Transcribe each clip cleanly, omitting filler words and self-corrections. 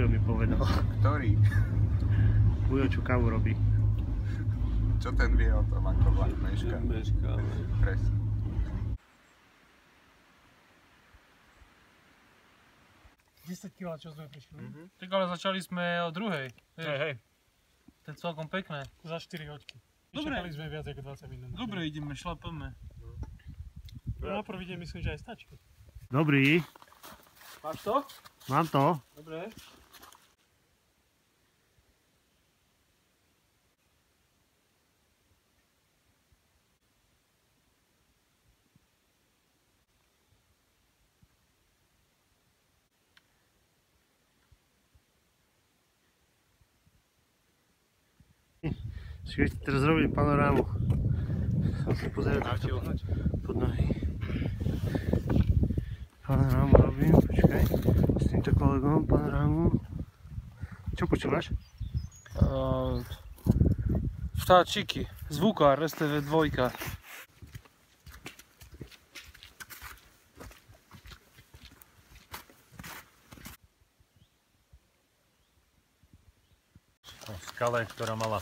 mi povedal. Ktorý? Ujo, čo kávu robí. Čo ten vie o tom, ako vlak meška? Meška. Presne. kg, čo sme prišli. Tak ale začali sme o 2:00. Hej. To je celkom pekné. Za 4 hoďky. Dobre. Čakali sme viac ako 20 minút. Dobre, ideme, šlapeme. Na prvý deň myslím, že aj stačí. Dobrý, Máš to? mám to. Dobre. Čiže teraz robili panorámu. Som sa pozerať takto pod nohy. Panorámu robím, počkaj. S týmto kolegom panorámu. Čo počúvaš? Vtáčiky. Zvukár, STV 2. Skale, ktorá mala,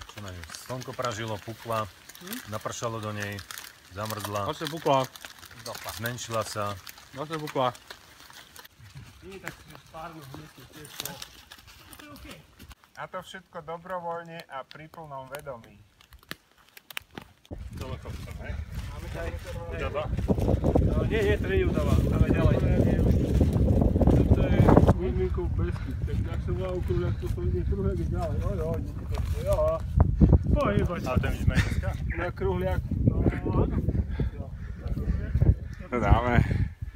čo neviem, slnko pražilo, pukla, napršalo do nej, zamrzla, Zase bukla. zmenšila sa. Zase bukla. A to všetko dobrovoľne a pri plnom vedomí. Nie, to nie udáva. Udáva ďalej. To je výminkov besky. Tak ak sa volá okruh, to som ide kruh, ide ďalej. Pohybať. A ten vidíme aj dneska? Na kruhliak. No áno. To dáme.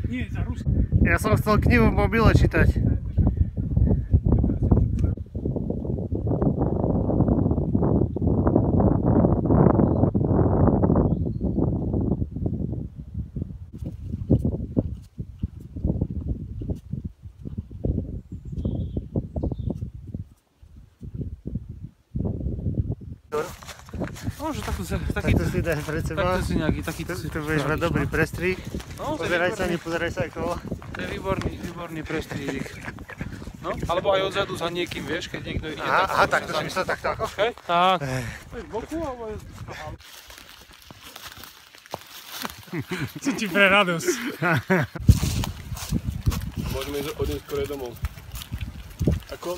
Nie, za Rusko. Ja som chcel knihu v mobile čítať. Môže takto Takto si daj pred seba. si nejaký taký... Tu budeš mať dobrý prestrih. No, to je Pozeraj sa, výborný. nepozeraj sa okolo. To je výborný prestrídik. No, alebo aj odzadu za niekým, vieš, keď niekto ide Aha, takto si myslel, takto ako? Hej, tak. To je z boku, alebo je... Cítim pre radosť. Môžeme ísť odniesť skôr domov. Ako,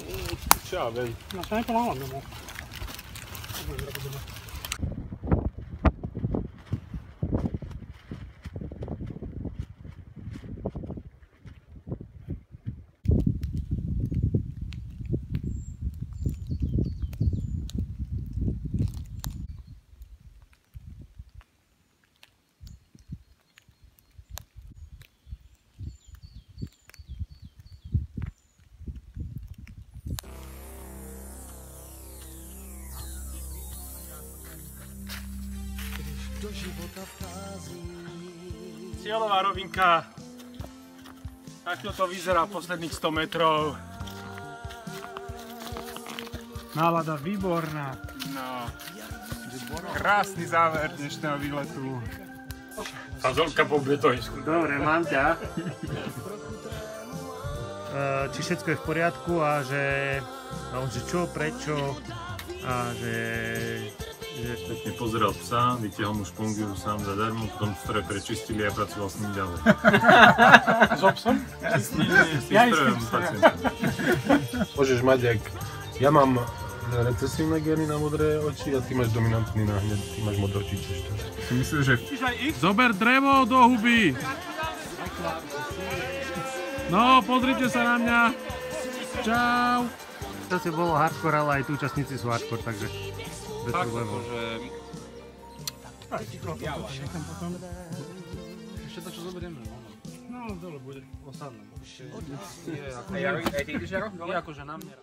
čo ja viem. No, sa nepomáham domov. Cieľová rovinka. Takto to vyzerá posledných 100 metrov. Nálada výborná. No. Krásny záver dnešného výletu. Fazolka po betonisku. Dobre, mám ťa. Či všetko je v poriadku a že čo, prečo a že Pekne pozeral psa, vytiahol mu špongiu sám zadarmo, potom stroj prečistili a pracoval s ním ďalej. S obsom? Nie, s tým Ja strojom istým pacientom. Môžeš mať, jak ja mám recesívne gény na modré oči a ty máš dominantný na hneď, ty máš modročí tiež. Si myslíš, že Zober drevo do huby. No, pozrite sa na mňa. Čau. to si bolo hardcore, ale aj tu účastníci sú hardcore, takže bez problémov. Ešte to, čo zoberieme. No, dole bude. Osadné. Je akože na mne.